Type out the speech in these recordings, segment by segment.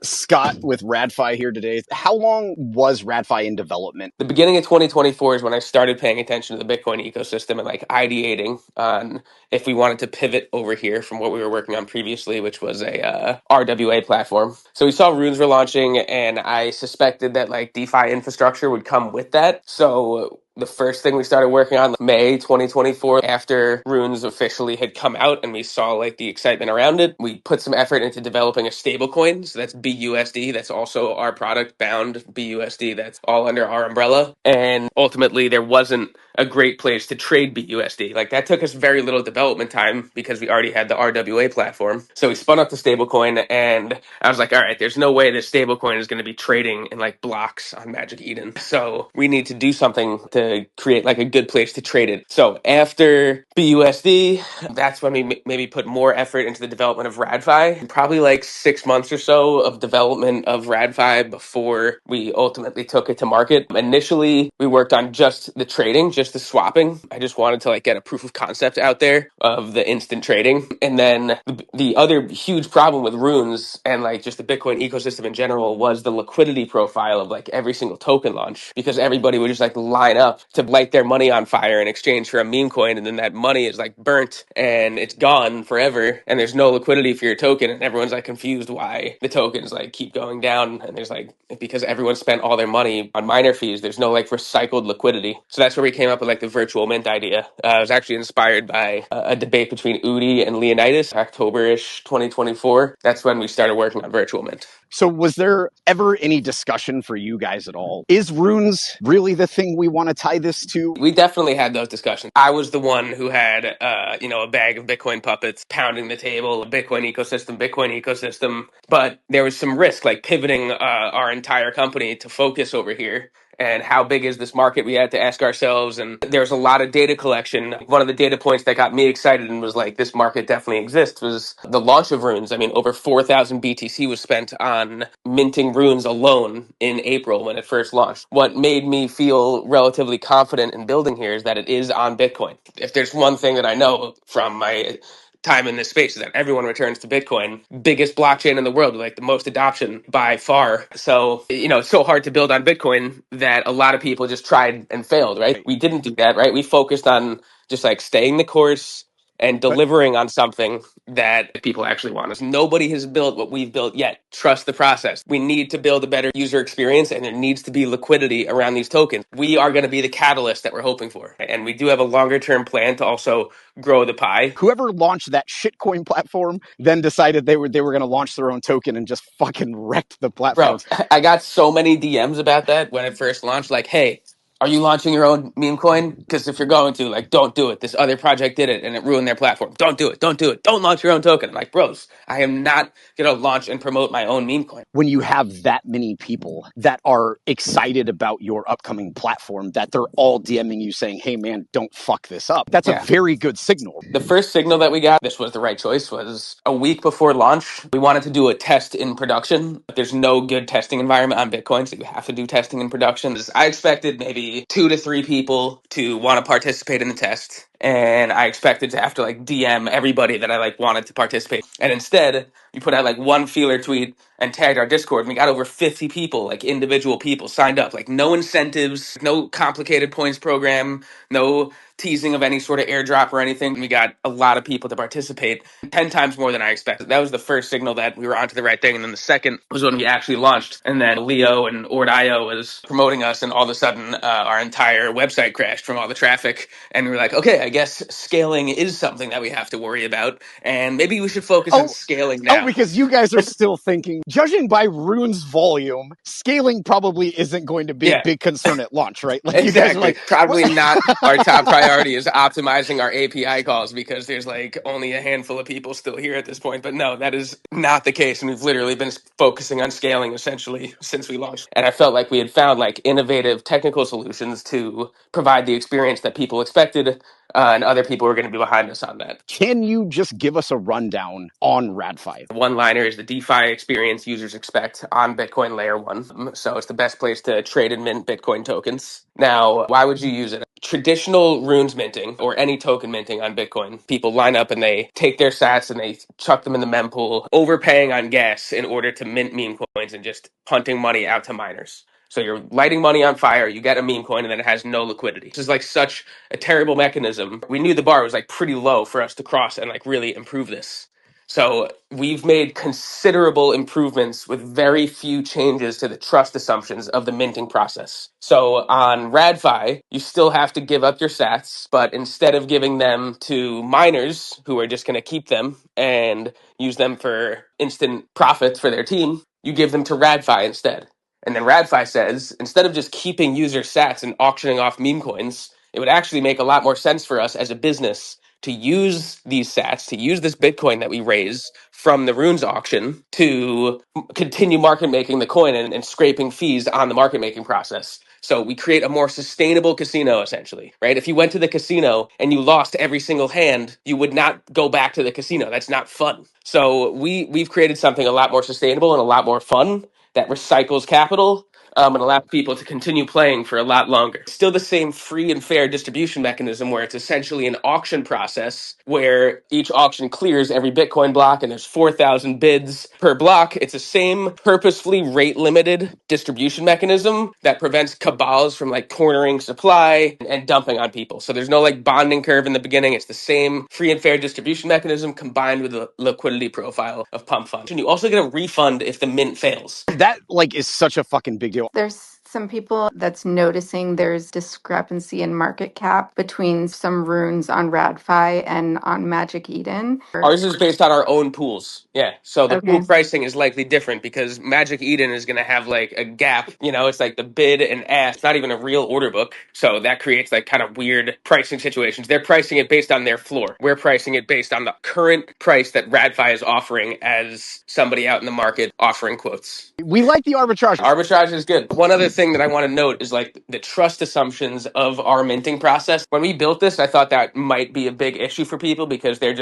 Scott with radFi here today. How long was radFi in development? The beginning of 2024 is when I started paying attention to the Bitcoin ecosystem and like ideating on if we wanted to pivot over here from what we were working on previously, which was a RWA platform. So we saw runes were launching, and I suspected that like DeFi infrastructure would come with that. So the first thing we started working on May 2024, after runes officially had come out and we saw like the excitement around it, we put some effort into developing a stable coin. So that's BUSD. That's also our product, bound BUSD. That's all under our umbrella. And ultimately there wasn't a great place to trade BUSD. Like that took us very little development time because we already had the RWA platform. So we spun up the stablecoin, and I was like, all right, there's no way this stablecoin is going to be trading in like blocks on Magic Eden. So we need to do something to create like a good place to trade it. So after BUSD, that's when we maybe put more effort into the development of radFi. Probably like 6 months or so of development of radFi before we ultimately took it to market. Initially, we worked on just the trading, just the swapping. I just wanted to like get a proof of concept out there of the instant trading. And then the other huge problem with runes and like just the Bitcoin ecosystem in general was the liquidity profile of like every single token launch, because everybody would just like line up to light their money on fire in exchange for a meme coin, and then that money is like burnt and it's gone forever, and there's no liquidity for your token, and everyone's like confused why the tokens like keep going down, and there's like, because everyone spent all their money on miner fees, there's no like recycled liquidity. So that's where we came up with like the virtual mint idea. It was actually inspired by a debate between Udi and Leonidas, October-ish 2024. That's when we started working on virtual mint. So was there ever any discussion for you guys at all? Is runes really the thing we want to tie this to? We definitely had those discussions. I was the one who had, a bag of Bitcoin puppets pounding the table, Bitcoin ecosystem. But there was some risk, like pivoting our entire company to focus over here. And how big is this market? We had to ask ourselves. And there's a lot of data collection. One of the data points that got me excited and was like, this market definitely exists, was the launch of runes. I mean, over 4,000 BTC was spent on minting runes alone in April when it first launched. What made me feel relatively confident in building here is that it is on Bitcoin. If there's one thing that I know from my time in this space, is that everyone returns to Bitcoin, biggest blockchain in the world, with like the most adoption by far. So, it's so hard to build on Bitcoin that a lot of people just tried and failed, right? We didn't do that, right? We focused on just like staying the course and But delivering on something that people actually want. Nobody has built what we've built yet. Trust the process. We need to build a better user experience, and there needs to be liquidity around these tokens. We are going to be the catalyst that we're hoping for. And we do have a longer term plan to also grow the pie. whoever launched that shitcoin platform then decided they were going to launch their own token and just fucking wrecked the Bro, platform. I got so many DMs about that when it first launched. Like, hey, are you launching your own meme coin? Because if you're going to, like, don't do it. This other project did it and it ruined their platform. Don't do it. Don't do it. Don't launch your own token. I'm like, bros, I am not going to launch and promote my own meme coin. When you have that many people that are excited about your upcoming platform, that they're all DMing you saying, hey man, don't fuck this up, that's a Yeah. very good signal. The first signal that we got, this was the right choice, was a week before launch. We wanted to do a test in production. There's no good testing environment on Bitcoin, so you have to do testing in production. I expected maybe 2 to 3 people to want to participate in the test. And I expected to have to like DM everybody that I like wanted to participate. And instead, we put out like one feeler tweet and tagged our Discord. And we got over 50 people, like individual people signed up. Like no incentives, no complicated points program, no teasing of any sort of airdrop or anything. We got a lot of people to participate, 10 times more than I expected. That was the first signal that we were onto the right thing. And then the second was when we actually launched. And then Leo and Ord.io was promoting us, and all of a sudden our entire website crashed from all the traffic. And we were like, okay, I guess scaling is something that we have to worry about. And maybe we should focus on Oh, scaling oh, now. because you guys are still thinking, judging by Rune's volume, scaling probably isn't going to be a Yeah. big concern at launch, right? Like you guys are Exactly. like, Probably what? not our top priority is optimizing our API calls, because there's like only a handful of people still here at this point. But no, that is not the case. And we've literally been focusing on scaling essentially since we launched. And I felt like we had found like innovative technical solutions to provide the experience that people expected. And other people were going to be behind us on that. Can you just give us a rundown on radFi? One liner is the DeFi experience users expect on Bitcoin layer one. So it's the best place to trade and mint Bitcoin tokens. Now, why would you use it? traditional runes minting or any token minting on Bitcoin, people line up and they take their sats and they chuck them in the mempool, overpaying on gas in order to mint meme coins and just punting money out to miners. So you're lighting money on fire, you get a meme coin, and then it has no liquidity. This is like such a terrible mechanism. We knew the bar was like pretty low for us to cross and like really improve this. So we've made considerable improvements with very few changes to the trust assumptions of the minting process. So on radFi, you still have to give up your sats, but instead of giving them to miners who are just going to keep them and use them for instant profits for their team, you give them to radFi instead. And then radFi says, instead of just keeping user sats and auctioning off meme coins, it would actually make a lot more sense for us as a business to use these sats, to use this Bitcoin that we raise from the runes auction to continue market making the coin and scraping fees on the market making process. So we create a more sustainable casino, essentially, right? If you went to the casino and you lost every single hand, you would not go back to the casino. That's not fun. So we've created something a lot more sustainable and a lot more fun that recycles capital and allows people to continue playing for a lot longer. Still the same free and fair distribution mechanism where it's essentially an auction process where each auction clears every Bitcoin block and there's 4,000 bids per block. It's the same purposefully rate limited distribution mechanism that prevents cabals from like cornering supply and dumping on people. So there's no like bonding curve in the beginning. It's the same free and fair distribution mechanism combined with the liquidity profile of pump funds. And you also get a refund if the mint fails. That like is such a fucking big deal. There's some people that's noticing there's discrepancy in market cap between some runes on radFi and on Magic Eden. Ours is based on our own pools. Yeah. So the pool Okay. pricing is likely different because Magic Eden is going to have like a gap. You know, it's like the bid and ask, it's not even a real order book. So that creates like kind of weird pricing situations. They're pricing it based on their floor. We're pricing it based on the current price that radFi is offering as somebody out in the market offering quotes. We like the arbitrage. Arbitrage is good. One other thing that I want to note is like the trust assumptions of our minting process. When we built this, I thought that might be a big issue for people because they're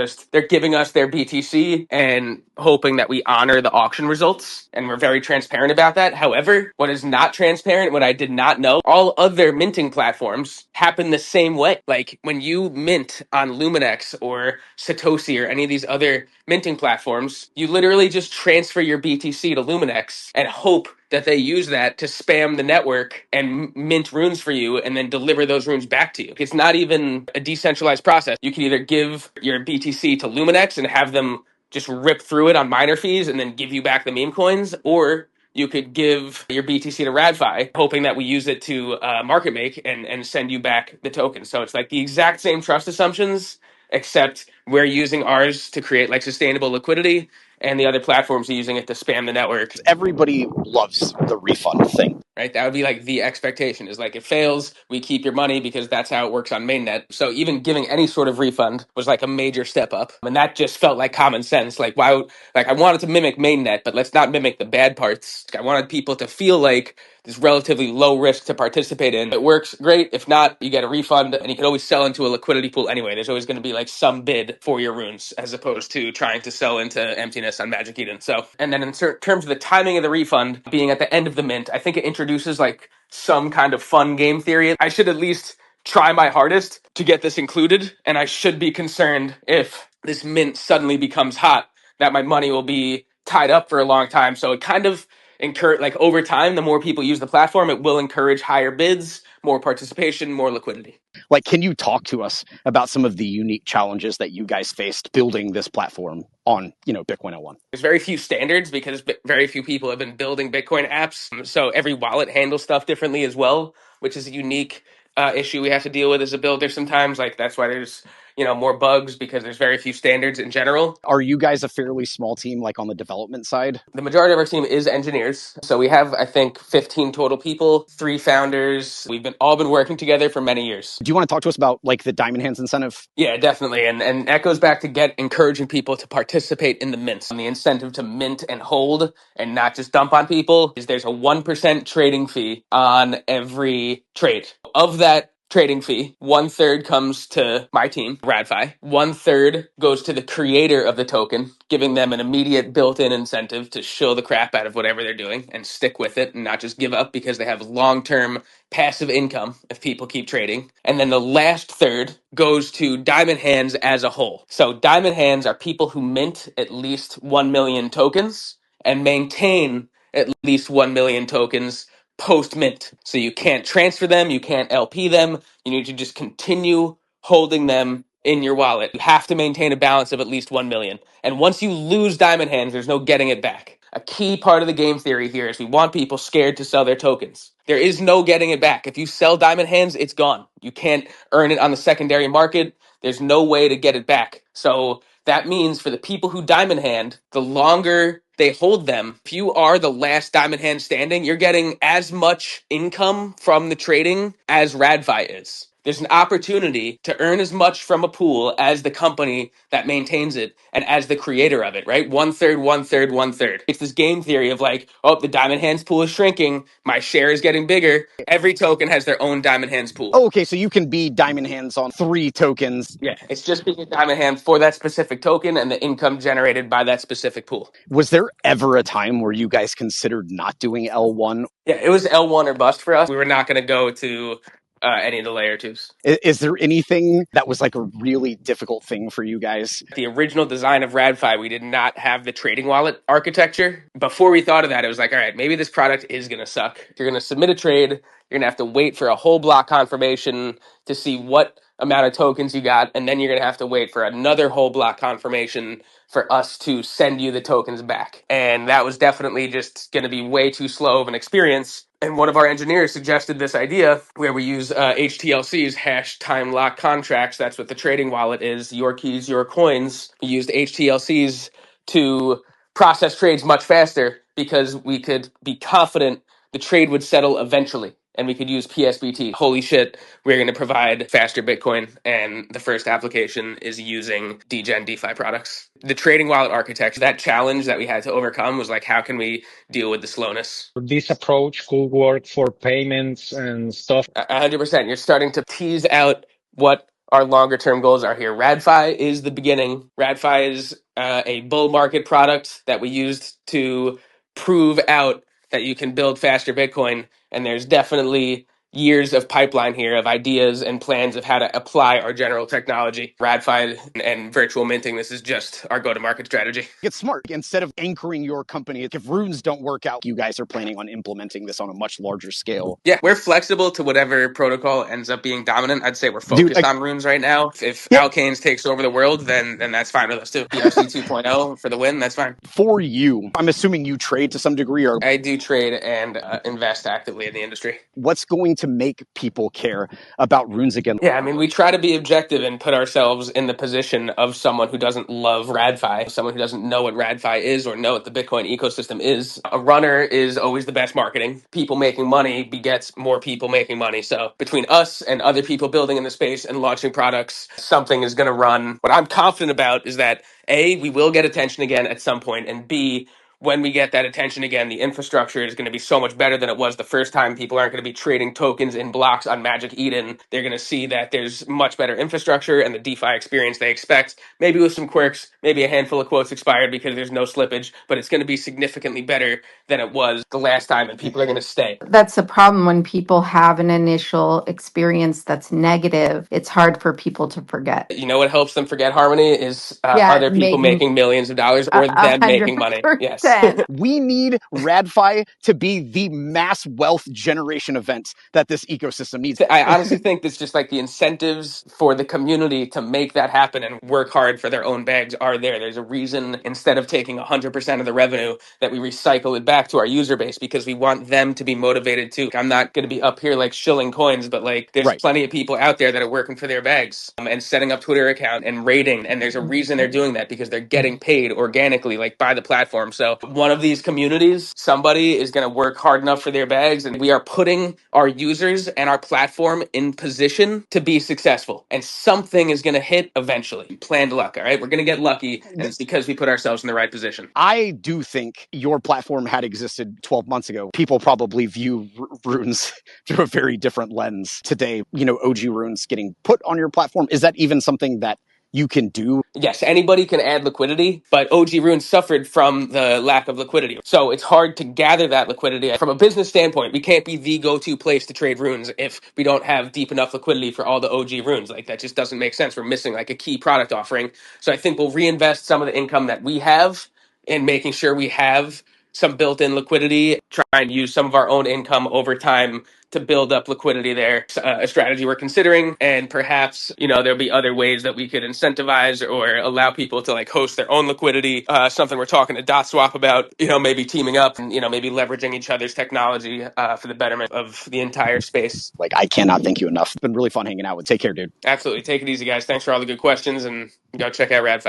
giving us their BTC and hoping that we honor the auction results. And we're very transparent about that. However, what is not transparent, what I did not know, all other minting platforms happen the same way. Like when you mint on Luminex or Satoshi or any of these other minting platforms, you literally just transfer your BTC to Luminex and hope that they use that to spam the network and mint runes for you and then deliver those runes back to you. It's not even a decentralized process. You can either give your BTC to Luminex and have them just rip through it on miner fees and then give you back the meme coins, or you could give your BTC to radFi, hoping that we use it to market make and send you back the token. So it's like the exact same trust assumptions, except we're using ours to create like sustainable liquidity, and the other platforms are using it to spam the network. Everybody loves the refund thing. Right? That would be like the expectation is like it fails, we keep your money because that's how it works on mainnet. So even giving any sort of refund was like a major step up. And that just felt like common sense. Like why would, like I wanted to mimic mainnet, but let's not mimic the bad parts. I wanted people to feel like there's relatively low risk to participate in. If it works, great. If not, you get a refund and you can always sell into a liquidity pool anyway. There's always going to be like some bid for your runes as opposed to trying to sell into emptiness on Magic Eden. So, and then in terms of the timing of the refund being at the end of the mint, I think it introduces like some kind of fun game theory. I should at least try my hardest to get this included, and I should be concerned if this mint suddenly becomes hot that my money will be tied up for a long time. So it kind of like over time, the more people use the platform, it will encourage higher bids, more participation, more liquidity. Like, can you talk to us about some of the unique challenges that you guys faced building this platform on, Bitcoin 01? There's very few standards because very few people have been building Bitcoin apps. So every wallet handles stuff differently as well, which is a unique issue we have to deal with as a builder sometimes. Like that's why there's more bugs because there's very few standards in general. Are you guys a fairly small team, like on the development side? The majority of our team is engineers. So we have, I think, 15 total people, 3 founders. We've all been working together for many years. Do you want to talk to us about like the Diamond Hands incentive? Yeah, definitely. And that goes back to encouraging people to participate in the mints. And the incentive to mint and hold and not just dump on people is there's a 1% trading fee on every trade. Of that trading fee. 1/3 comes to my team, radFi. 1/3 goes to the creator of the token, giving them an immediate built-in incentive to shill the crap out of whatever they're doing and stick with it and not just give up because they have long-term passive income if people keep trading. And then the last third goes to Diamond Hands as a whole. So Diamond Hands are people who mint at least 1 million tokens and maintain at least 1 million tokens post mint. So you can't transfer them, you can't LP them, you need to just continue holding them in your wallet. You have to maintain a balance of at least 1 million. And once you lose Diamond Hands, there's no getting it back. A key part of the game theory here is we want people scared to sell their tokens. There is no getting it back. If you sell Diamond Hands, it's gone. You can't earn it on the secondary market. There's no way to get it back. So that means for the people who Diamond Hand, the longer they hold them, if you are the last Diamond Hand standing, you're getting as much income from the trading as radFi is. There's an opportunity to earn as much from a pool as the company that maintains it and as the creator of it, right? 1/3, 1/3, 1/3. It's this game theory of like, oh, the Diamond Hands pool is shrinking. My share is getting bigger. Every token has their own Diamond Hands pool. Oh, okay, so you can be Diamond Hands on 3 tokens. Yeah, it's just being a Diamond Hand for that specific token and the income generated by that specific pool. Was there ever a time where you guys considered not doing L1? Yeah, it was L1 or bust for us. We were not going to go to any of the layer twos. Is there anything that was like a really difficult thing for you guys? The original design of radFi, we did not have the trading wallet architecture. Before we thought of that, it was like, all right, maybe this product is going to suck. You're going to submit a trade. You're going to have to wait for a whole block confirmation to see what amount of tokens you got. And then you're going to have to wait for another whole block confirmation for us to send you the tokens back. And that was definitely just going to be way too slow of an experience. And one of our engineers suggested this idea where we use HTLCs, hash time lock contracts. That's what the trading wallet is. Your keys, your coins. We used HTLCs to process trades much faster because we could be confident the trade would settle eventually. And we could use PSBT. Holy shit, we're going to provide faster Bitcoin. And the first application is using DGen DeFi products. The trading wallet architecture, that challenge that we had to overcome was like, how can we deal with the slowness? This approach could work for payments and stuff. 100%. You're starting to tease out what our longer term goals are here. radFi is the beginning. radFi is a bull market product that we used to prove out that you can build faster Bitcoin. And there's definitely years of pipeline here of ideas and plans of how to apply our general technology. radFi and virtual minting, this is just our go-to-market strategy. It's smart. Instead of anchoring your company, if runes don't work out, you guys are planning on implementing this on a much larger scale. Yeah, we're flexible to whatever protocol ends up being dominant. I'd say we're focused on runes right now. If Alkanes takes over the world, then that's fine with us too. ERC 2.0 for the win, that's fine. For you, I'm assuming you trade to some degree, or I do trade and invest actively in the industry. What's going to make people care about runes again? Yeah, I mean, we try to be objective and put ourselves in the position of someone who doesn't love radFi, someone who doesn't know what radFi is or know what the Bitcoin ecosystem is. A runner is always the best marketing. People making money begets more people making money. So between us and other people building in the space and launching products, something is going to run. What I'm confident about is that A, we will get attention again at some point, and B, when we get that attention again, the infrastructure is going to be so much better than it was the first time. People aren't going to be trading tokens in blocks on Magic Eden. They're going to see that there's much better infrastructure and the DeFi experience they expect, maybe with some quirks, maybe a handful of quotes expired because there's no slippage, but it's going to be significantly better than it was the last time, and people are going to stay. That's the problem when people have an initial experience that's negative. It's hard for people to forget. You know what helps them forget Harmony is Yeah, other people making millions of dollars or them making money. Yes. We need radFi to be the mass wealth generation event that this ecosystem needs. I honestly think it's just like the incentives for the community to make that happen and work hard for their own bags are there. There's a reason, instead of taking 100% of the revenue, that we recycle it back to our user base because we want them to be motivated too. I'm not going to be up here like shilling coins, but like there's plenty of people out there that are working for their bags and setting up Twitter account and rating. And there's a reason they're doing that because they're getting paid organically, like by the platform. So one of these communities, somebody is going to work hard enough for their bags, and we are putting our users and our platform in position to be successful. And something is going to hit eventually. Planned luck, all right? We're going to get lucky, and it's because we put ourselves in the right position. I do think your platform had existed 12 months ago. People probably view runes through a very different lens today. OG runes getting put on your platform. Is that even something that you can do? Yes, anybody can add liquidity, but OG Runes suffered from the lack of liquidity. So it's hard to gather that liquidity. From a business standpoint, we can't be the go-to place to trade runes if we don't have deep enough liquidity for all the OG runes. Like, that just doesn't make sense. We're missing like a key product offering. So I think we'll reinvest some of the income that we have in making sure we have some built-in liquidity, try and use some of our own income over time to build up liquidity there. A strategy we're considering, and perhaps there'll be other ways that we could incentivize or allow people to like host their own liquidity. Something we're talking to DotSwap about. Maybe teaming up and maybe leveraging each other's technology for the betterment of the entire space. Like, I cannot thank you enough. It's been really fun hanging out with. Take care, dude. Absolutely, take it easy, guys. Thanks for all the good questions, and go check out radFi.